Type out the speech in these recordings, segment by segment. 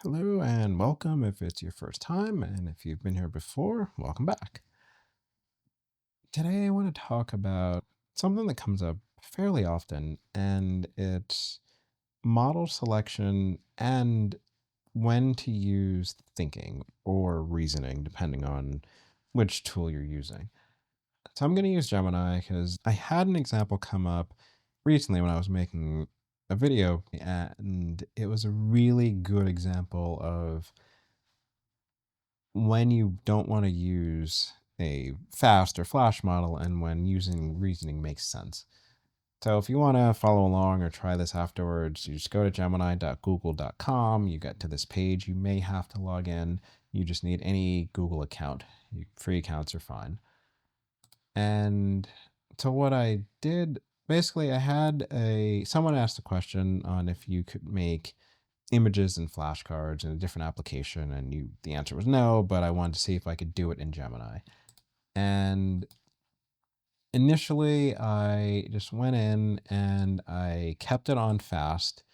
Hello and welcome if it's your first time, and if you've been here before, welcome back. Today I want to talk about something that comes up fairly often, and it's model selection and when to use thinking or reasoning, depending on which tool you're using. So I'm going to use Gemini because I had an example come up recently when I was making a video, and it was a really good example of when you don't want to use a fast or flash model and when using reasoning makes sense. So if you want to follow along or try this afterwards, you just go to gemini.google.com. You get to this page. You may have to log in. You just need any Google account. Free accounts are fine. And so what I did, basically I had someone asked a question on if you could make images and flashcards in a different application, and the answer was no, but I wanted to see if I could do it in Gemini. And initially I just went in and I kept it on fast,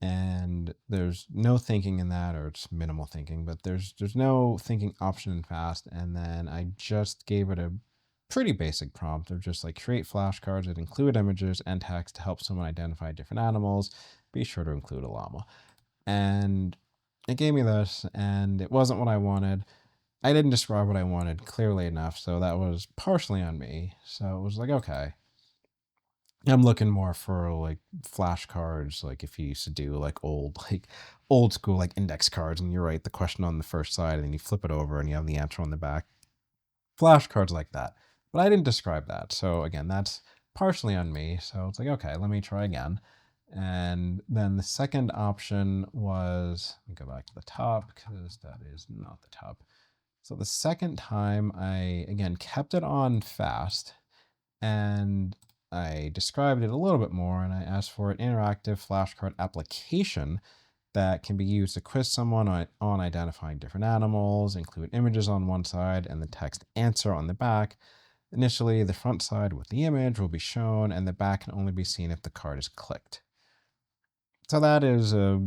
and there's no thinking in that, or it's minimal thinking, but there's no thinking option in fast. And then I just gave it a pretty basic prompt of just like create flashcards that include images and text to help someone identify different animals. Be sure to include a llama. And it gave me this, and it wasn't what I wanted. I didn't describe what I wanted clearly enough, so that was partially on me. So it was like, okay, I'm looking more for like flashcards, like if you used to do like old school like index cards, and you write the question on the first side, and then you flip it over, and you have the answer on the back. Flashcards like that, but I didn't describe that. So again, that's partially on me. So it's like, okay, let me try again. And then the second option was, let me go back to the top because that is not the top. So the second time I, again, kept it on fast, and I described it a little bit more, and I asked for an interactive flashcard application that can be used to quiz someone on identifying different animals, include images on one side and the text answer on the back. Initially, the front side with the image will be shown, and the back can only be seen if the card is clicked. So that is a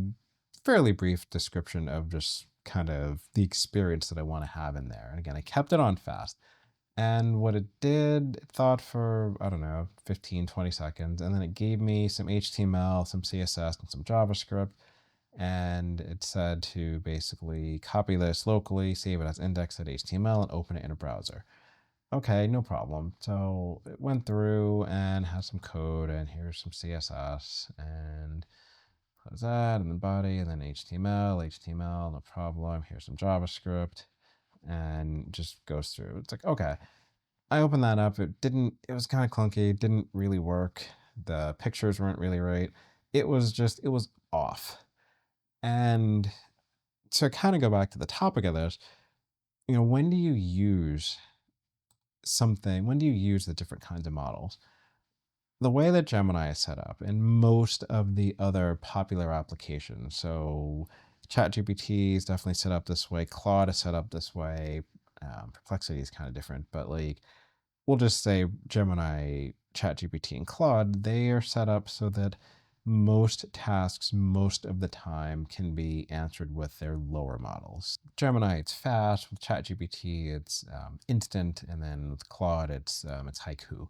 fairly brief description of just kind of the experience that I want to have in there. And again, I kept it on fast. And what it did, it thought for, I don't know, 15, 20 seconds. And then it gave me some HTML, some CSS, and some JavaScript. And it said to basically copy this locally, save it as index.html, and open it in a browser. Okay, no problem. So it went through and has some code, and here's some CSS, and close that, and then body, and then HTML, no problem. Here's some JavaScript, and just goes through. It's like, okay. I opened that up. It was kind of clunky. It didn't really work. The pictures weren't really right. It was off. And to kind of go back to the topic of this, when do you use when do you use the different kinds of models? The way that Gemini is set up and most of the other popular applications, so ChatGPT is definitely set up this way, Claude is set up this way, Perplexity is kind of different, but like we'll just say Gemini, ChatGPT, and Claude, they are set up so that most tasks, most of the time, can be answered with their lower models. Gemini, it's fast. With ChatGPT, it's instant, and then with Claude, it's haiku.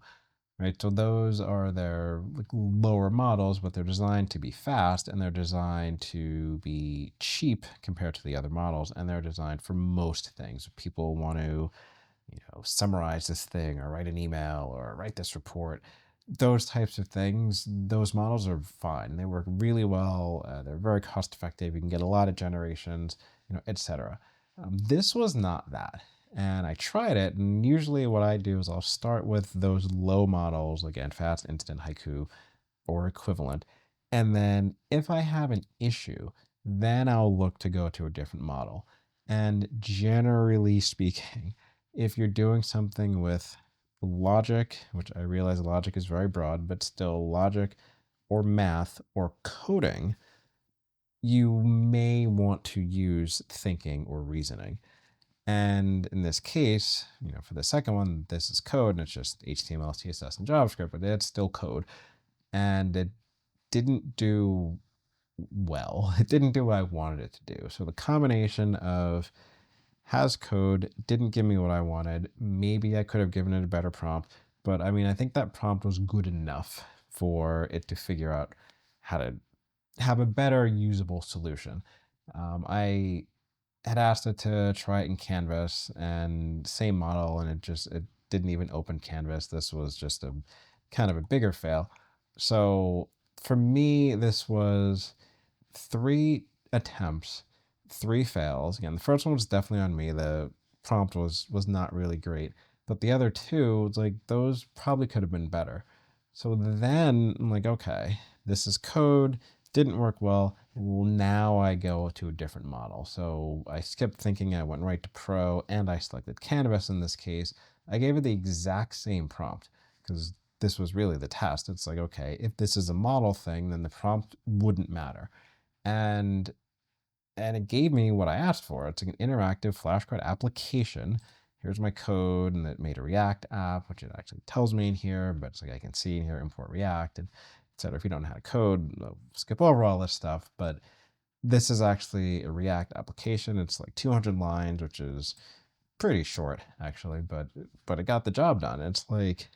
Right, so those are their like lower models, but they're designed to be fast, and they're designed to be cheap compared to the other models, and they're designed for most things. People want to summarize this thing or write an email or write this report. Those types of things, those models are fine. They work really well. They're very cost effective. You can get a lot of generations, etc. This was not that. And I tried it. And usually what I do is I'll start with those low models, again, fast, instant, haiku, or equivalent. And then if I have an issue, then I'll look to go to a different model. And generally speaking, if you're doing something with logic, which I realize logic is very broad, but still logic or math or coding, you may want to use thinking or reasoning. And in this case, for the second one, this is code, and it's just HTML, CSS, and JavaScript, but it's still code. And it didn't do well. It didn't do what I wanted it to do. So the combination of has code, didn't give me what I wanted. Maybe I could have given it a better prompt, but I mean, I think that prompt was good enough for it to figure out how to have a better usable solution. I had asked it to try it in Canvas and same model, and it didn't even open Canvas. This was just a kind of a bigger fail. So for me, this was 3 attempts, 3 fails. Again, the first one was definitely on me. The prompt was not really great, but the other two, it's like those probably could have been better. So then I'm like, okay, this is code, didn't work well. Well, now I go to a different model. So I skipped thinking, I went right to Pro, and I selected Canvas in this case. I gave it the exact same prompt because this was really the test. It's like, okay, if this is a model thing, then the prompt wouldn't matter. And it gave me what I asked for. It's like an interactive flashcard application. Here's my code, and it made a React app, which it actually tells me in here, but it's like I can see in here, import React, and etc. If you don't know how to code, I'll skip over all this stuff, but this is actually a React application. It's like 200 lines, which is pretty short, actually, but it got the job done. It's like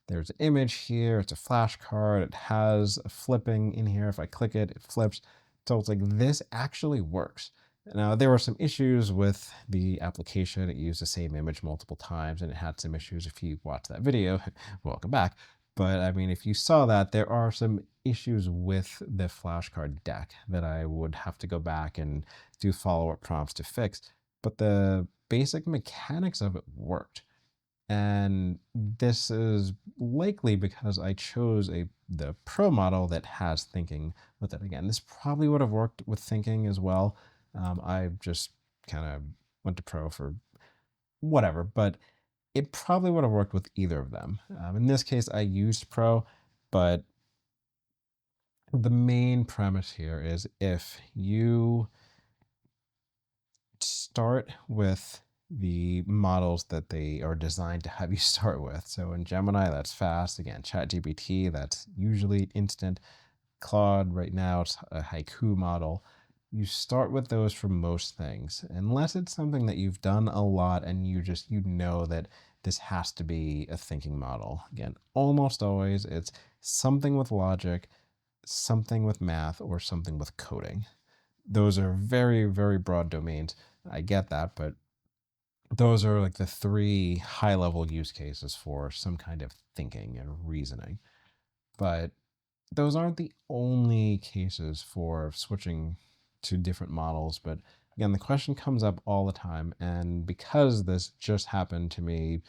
there's an image here, it's a flashcard, it has a flipping in here. If I click it, it flips. So it's like this actually works. Now, there were some issues with the application. It used the same image multiple times, and it had some issues. If you watched that video, welcome back. But I mean, if you saw that, there are some issues with the flashcard deck that I would have to go back and do follow-up prompts to fix. But the basic mechanics of it worked. And this is likely because I chose the Pro model that has thinking with it. Again, this probably would have worked with thinking as well. I just kind of went to Pro for whatever, but it probably would have worked with either of them. In this case, I used Pro, but the main premise here is if you start with the models that they are designed to have you start with. So in Gemini, that's fast. Again, ChatGPT, that's usually instant. Claude, right now, it's a haiku model. You start with those for most things, unless it's something that you've done a lot and you know that this has to be a thinking model. Again, almost always it's something with logic, something with math, or something with coding. Those are very, very broad domains. I get that, but those are like the 3 high-level use cases for some kind of thinking and reasoning. But those aren't the only cases for switching to different models. But again, the question comes up all the time. And because this just happened to me,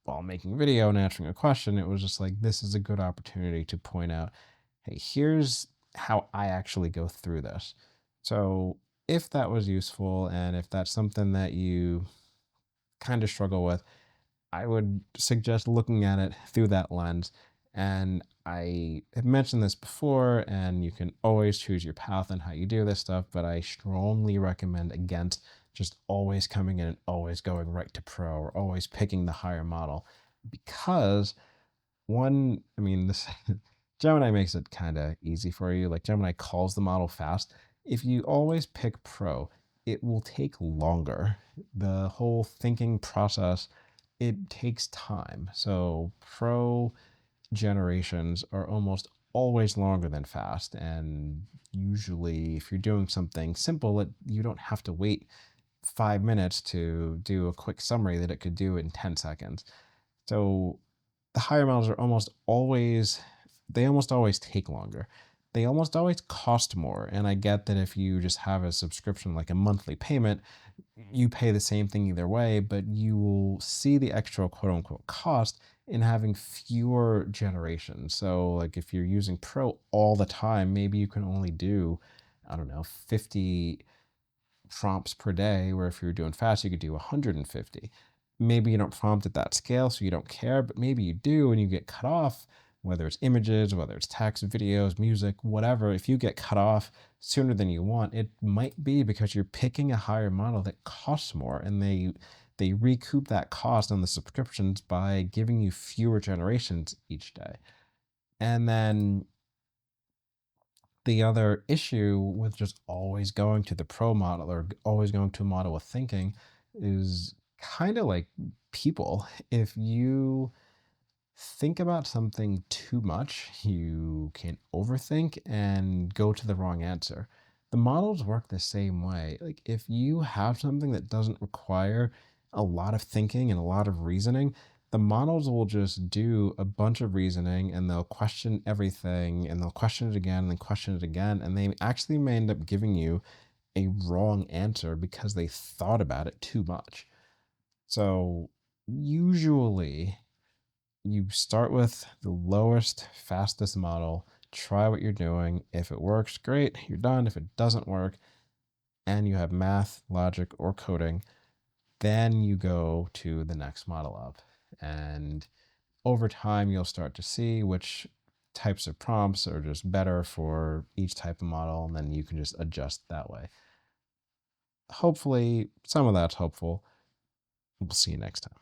while making a video and answering a question, it was just like, this is a good opportunity to point out, hey, here's how I actually go through this. So if that was useful, and if that's something that you kind of struggle with, I would suggest looking at it through that lens. And I have mentioned this before, and you can always choose your path and how you do this stuff, but I strongly recommend against just always coming in and always going right to Pro or always picking the higher model. Because this Gemini makes it kind of easy for you. Like Gemini calls the model fast. If you always pick Pro, it will take longer. The whole thinking process, it takes time. So Pro generations are almost always longer than fast. And usually if you're doing something simple, you don't have to wait 5 minutes to do a quick summary that it could do in 10 seconds. So the higher models are almost always take longer. They almost always cost more. And I get that if you just have a subscription, like a monthly payment, you pay the same thing either way, but you will see the extra quote unquote cost in having fewer generations. So like if you're using Pro all the time, maybe you can only do, I don't know, 50 prompts per day, where if you're doing fast, you could do 150. Maybe you don't prompt at that scale, so you don't care, but maybe you do and you get cut off, whether it's images, whether it's text, videos, music, whatever. If you get cut off sooner than you want, it might be because you're picking a higher model that costs more, and they recoup that cost on the subscriptions by giving you fewer generations each day. And then The other issue with just always going to the pro model or always going to a model with thinking is kind of like people. If you think about something too much, you can overthink and go to the wrong answer. The models work the same way. Like if you have something that doesn't require a lot of thinking and a lot of reasoning, the models will just do a bunch of reasoning and they'll question everything and they'll question it again and then question it again. And they actually may end up giving you a wrong answer because they thought about it too much. So usually you start with the lowest, fastest model, try what you're doing. If it works, great, you're done. If it doesn't work, and you have math, logic, or coding, then you go to the next model up. And over time, you'll start to see which types of prompts are just better for each type of model, and then you can just adjust that way. Hopefully, some of that's helpful. We'll see you next time.